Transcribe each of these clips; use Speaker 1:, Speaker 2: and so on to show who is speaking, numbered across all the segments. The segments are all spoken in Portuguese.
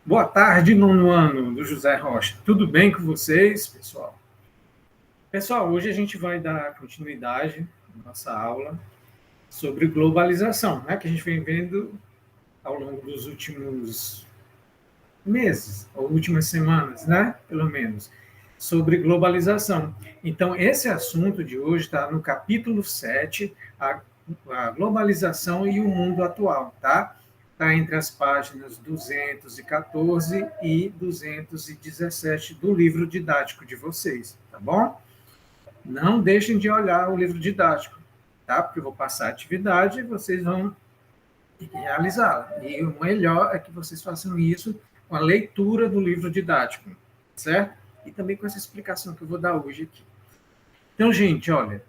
Speaker 1: Boa tarde, nono ano, do José Rocha. Tudo bem com vocês, pessoal? Pessoal, hoje a gente vai dar continuidade à nossa aula sobre globalização, né, que a gente vem vendo ao longo dos últimos meses, ou últimas semanas, né, pelo menos, sobre globalização. Então, esse assunto de hoje está no capítulo 7, a globalização e o mundo atual, tá? Está entre as páginas 214 e 217 do livro didático de vocês, tá bom? Não deixem de olhar o livro didático, tá? Porque eu vou passar a atividade e vocês vão realizá-la. E o melhor é que vocês façam isso com a leitura do livro didático, certo? E também com essa explicação que eu vou dar hoje aqui. Então, gente, olha,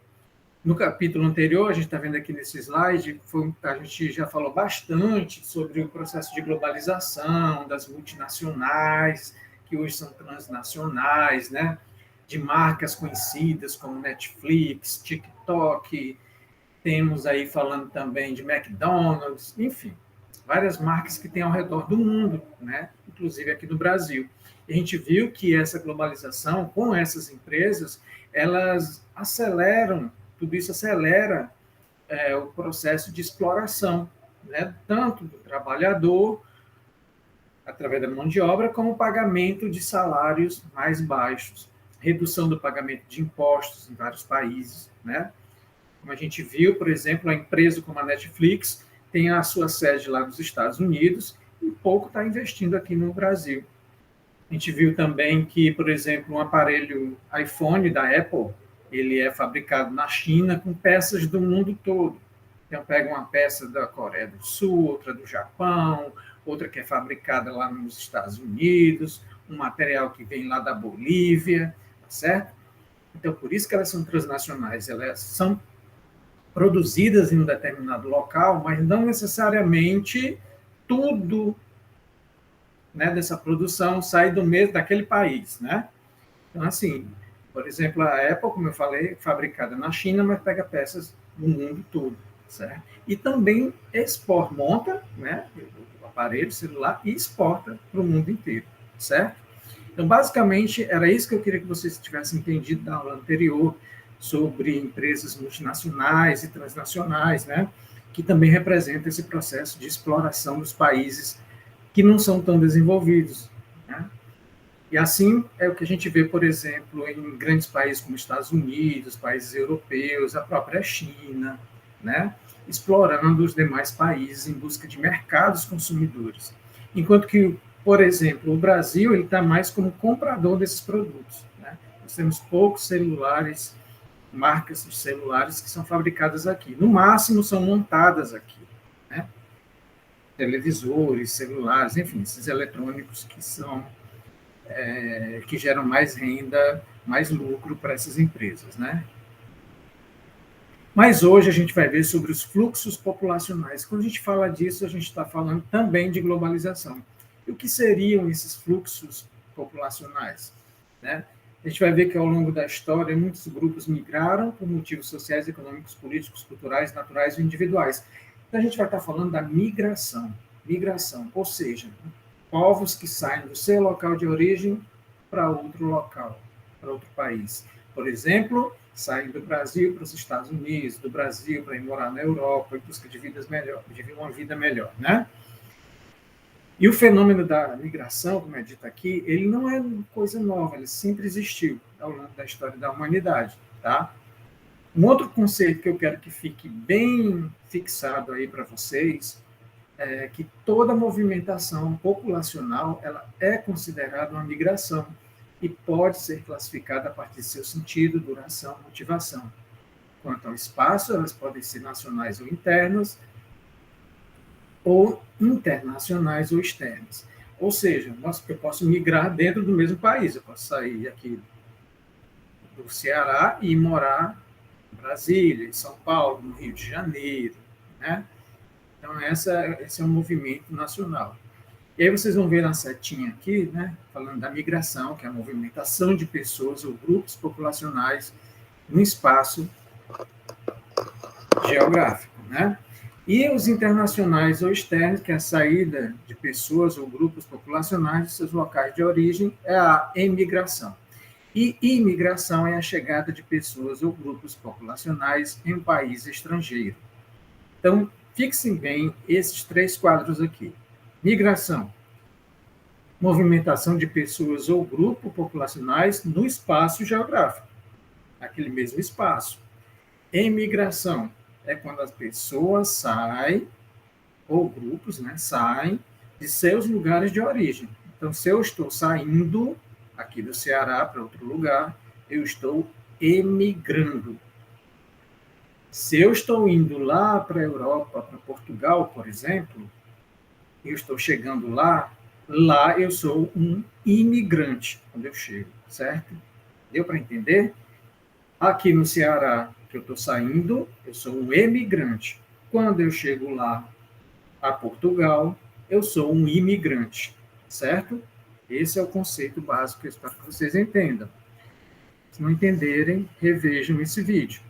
Speaker 1: no capítulo anterior, a gente está vendo aqui nesse slide, a gente já falou bastante sobre o processo de globalização, das multinacionais, que hoje são transnacionais, né? De marcas conhecidas como Netflix, TikTok, temos aí falando também de McDonald's, enfim, várias marcas que tem ao redor do mundo, né? Inclusive aqui no Brasil. E a gente viu que essa globalização, com essas empresas, elas aceleram, tudo isso acelera o processo de exploração, né? Tanto do trabalhador, através da mão de obra, como o pagamento de salários mais baixos, redução do pagamento de impostos em vários países, né? Como a gente viu, por exemplo, a empresa como a Netflix tem a sua sede lá nos Estados Unidos e pouco está investindo aqui no Brasil. A gente viu também que, por exemplo, um aparelho iPhone da Apple, ele é fabricado na China com peças do mundo todo. Então, pega uma peça da Coreia do Sul, outra do Japão, outra que é fabricada lá nos Estados Unidos, um material que vem lá da Bolívia, tá certo? Então, por isso que elas são transnacionais, elas são produzidas em um determinado local, mas não necessariamente tudo, né, dessa produção sai daquele país, né? Então, assim, por exemplo, a Apple, como eu falei, fabricada na China, mas pega peças do mundo todo, certo? E também monta, né, o aparelho celular e exporta para o mundo inteiro, certo? Então, basicamente, era isso que eu queria que vocês tivessem entendido da aula anterior, sobre empresas multinacionais e transnacionais, né, que também representam esse processo de exploração dos países que não são tão desenvolvidos, né? E assim é o que a gente vê, por exemplo, em grandes países como Estados Unidos, países europeus, a própria China, né, explorando os demais países em busca de mercados consumidores. Enquanto que, por exemplo, o Brasil está mais como comprador desses produtos, né? Nós temos poucos celulares, marcas de celulares que são fabricadas aqui. No máximo, são montadas aqui, né? Televisores, celulares, enfim, esses eletrônicos que geram mais renda, mais lucro para essas empresas, né? Mas hoje a gente vai ver sobre os fluxos populacionais. Quando a gente fala disso, a gente está falando também de globalização. E o que seriam esses fluxos populacionais, né? A gente vai ver que ao longo da história muitos grupos migraram por motivos sociais, econômicos, políticos, culturais, naturais ou individuais. Então a gente vai estar falando da migração, ou seja, povos que saem do seu local de origem para outro local, para outro país. Por exemplo, saem do Brasil para os Estados Unidos, do Brasil para ir morar na Europa em busca de uma vida melhor, né? E o fenômeno da migração, como é dito aqui, ele não é coisa nova, ele sempre existiu ao longo da história da humanidade, tá? Um outro conceito que eu quero que fique bem fixado aí para vocês é que toda movimentação populacional ela é considerada uma migração e pode ser classificada a partir de seu sentido, duração, motivação. Quanto ao espaço, elas podem ser nacionais ou internas, ou internacionais ou externas. Ou seja, eu posso migrar dentro do mesmo país. Eu posso sair aqui do Ceará e morar em Brasília, em São Paulo, no Rio de Janeiro, né? Então, esse é um movimento nacional. E aí vocês vão ver na setinha aqui, né, falando da migração, que é a movimentação de pessoas ou grupos populacionais no espaço geográfico, né? E os internacionais ou externos, que é a saída de pessoas ou grupos populacionais de seus locais de origem, é a emigração. E imigração é a chegada de pessoas ou grupos populacionais em um país estrangeiro. Então, fixem bem esses três quadros aqui. Migração, movimentação de pessoas ou grupos populacionais no espaço geográfico, aquele mesmo espaço. Emigração é quando as pessoas saem, ou grupos, né, saem de seus lugares de origem. Então, se eu estou saindo aqui do Ceará para outro lugar, eu estou emigrando. Se eu estou indo lá para a Europa, para Portugal, por exemplo, eu estou chegando lá eu sou um imigrante quando eu chego, certo? Deu para entender? Aqui no Ceará, que eu estou saindo, eu sou um emigrante. Quando eu chego lá a Portugal, eu sou um imigrante, certo? Esse é o conceito básico que eu espero que vocês entendam. Se não entenderem, revejam esse vídeo.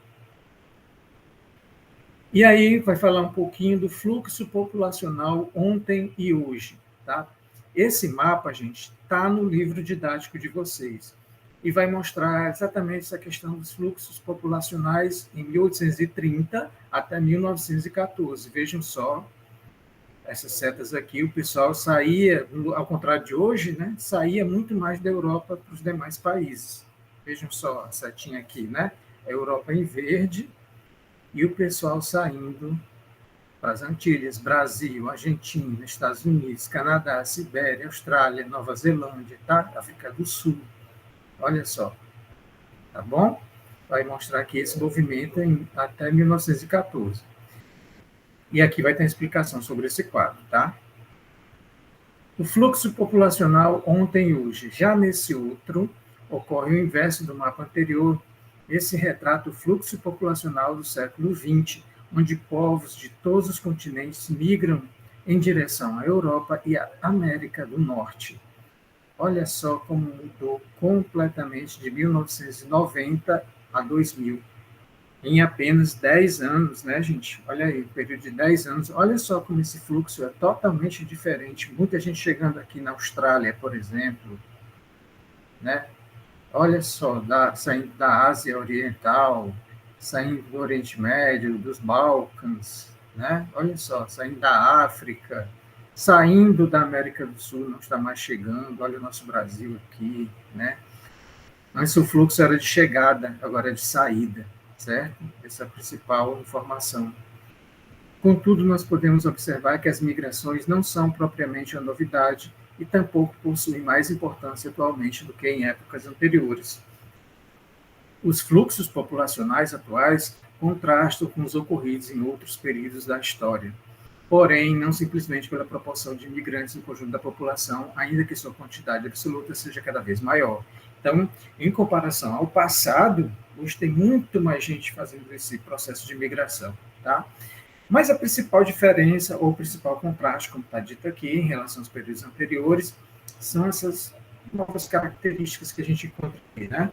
Speaker 1: E aí vai falar um pouquinho do fluxo populacional ontem e hoje, tá? Esse mapa, gente, está no livro didático de vocês e vai mostrar exatamente essa questão dos fluxos populacionais em 1830 até 1914. Vejam só, essas setas aqui, o pessoal saía, ao contrário de hoje, né, saía muito mais da Europa para os demais países. Vejam só a setinha aqui, né? A Europa em verde e o pessoal saindo para as Antilhas, Brasil, Argentina, Estados Unidos, Canadá, Sibéria, Austrália, Nova Zelândia, tá? África do Sul. Olha só, tá bom? Vai mostrar aqui esse movimento até 1914. E aqui vai ter uma explicação sobre esse quadro, tá? O fluxo populacional ontem e hoje. Já nesse outro, ocorre o inverso do mapa anterior. Esse retrata o fluxo populacional do século XX, onde povos de todos os continentes migram em direção à Europa e à América do Norte. Olha só como mudou completamente de 1990 a 2000. Em apenas 10 anos, né, gente? Olha aí, um período de 10 anos. Olha só como esse fluxo é totalmente diferente. Muita gente chegando aqui na Austrália, por exemplo, né? Olha só, saindo da Ásia Oriental, saindo do Oriente Médio, dos Balcãs, né? Olha só, saindo da África, saindo da América do Sul, não está mais chegando. Olha o nosso Brasil aqui, né? Antes o fluxo era de chegada, agora é de saída, certo? Essa é a principal informação. Contudo, nós podemos observar que as migrações não são propriamente uma novidade e tampouco possuem mais importância atualmente do que em épocas anteriores. Os fluxos populacionais atuais contrastam com os ocorridos em outros períodos da história, porém, não simplesmente pela proporção de imigrantes no conjunto da população, ainda que sua quantidade absoluta seja cada vez maior. Então, em comparação ao passado, hoje tem muito mais gente fazendo esse processo de imigração, tá? Mas a principal diferença, ou o principal contraste, como está dito aqui, em relação aos períodos anteriores, são essas novas características que a gente encontra aqui, né?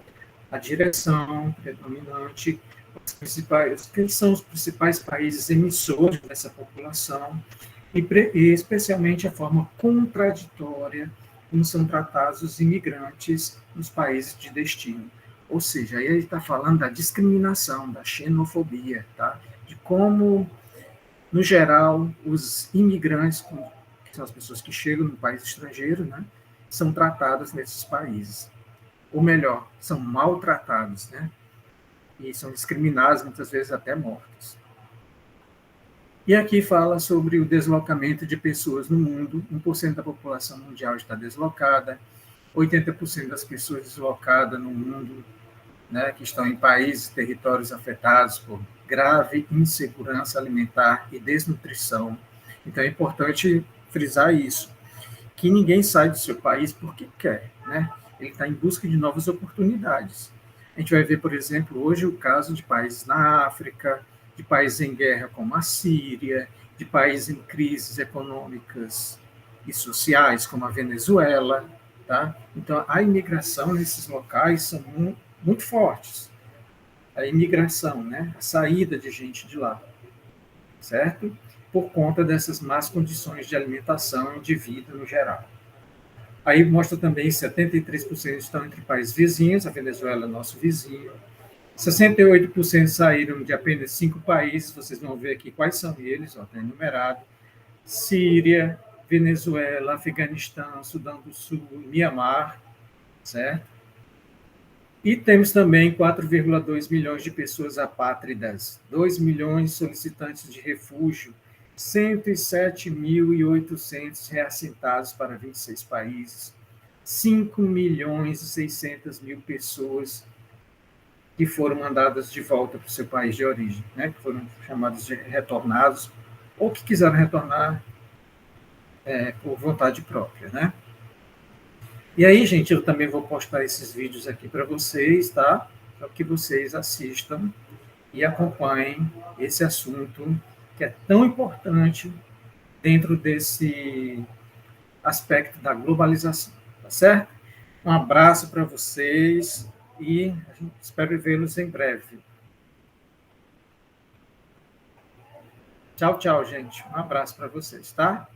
Speaker 1: A direção predominante, quem são os principais países emissores dessa população, e especialmente a forma contraditória como são tratados os imigrantes nos países de destino. Ou seja, aí ele está falando da discriminação, da xenofobia, tá? De como, no geral, os imigrantes, que são as pessoas que chegam no país estrangeiro, né, são tratadas nesses países. Ou melhor, são maltratados, né? E são discriminados, muitas vezes até mortos. E aqui fala sobre o deslocamento de pessoas no mundo. 1% da população mundial está deslocada, 80% das pessoas deslocadas no mundo, né, que estão em países e territórios afetados por grave insegurança alimentar e desnutrição. Então é importante frisar isso, que ninguém sai do seu país porque quer, né? Ele está em busca de novas oportunidades. A gente vai ver, por exemplo, hoje o caso de países na África, de países em guerra como a Síria, de países em crises econômicas e sociais como a Venezuela, tá? Então, a imigração nesses locais são muito fortes. A imigração, né? A saída de gente de lá, certo? por conta dessas más condições de alimentação e de vida no geral. Aí mostra também que 73% estão entre países vizinhos, a Venezuela é nosso vizinho, 68% saíram de apenas 5 países, vocês vão ver aqui quais são eles, está enumerado: Síria, Venezuela, Afeganistão, Sudão do Sul, Mianmar, certo? E temos também 4,2 milhões de pessoas apátridas, 2 milhões de solicitantes de refúgio, 107.800 reassentados para 26 países, 5 milhões e 600 mil pessoas que foram mandadas de volta para o seu país de origem, né, que foram chamados de retornados, ou que quiseram retornar por vontade própria, né? E aí, gente, eu também vou postar esses vídeos aqui para vocês, tá? Para que vocês assistam e acompanhem esse assunto que é tão importante dentro desse aspecto da globalização, tá certo? Um abraço para vocês e espero vê-los em breve. Tchau, tchau, gente. Um abraço para vocês, tá?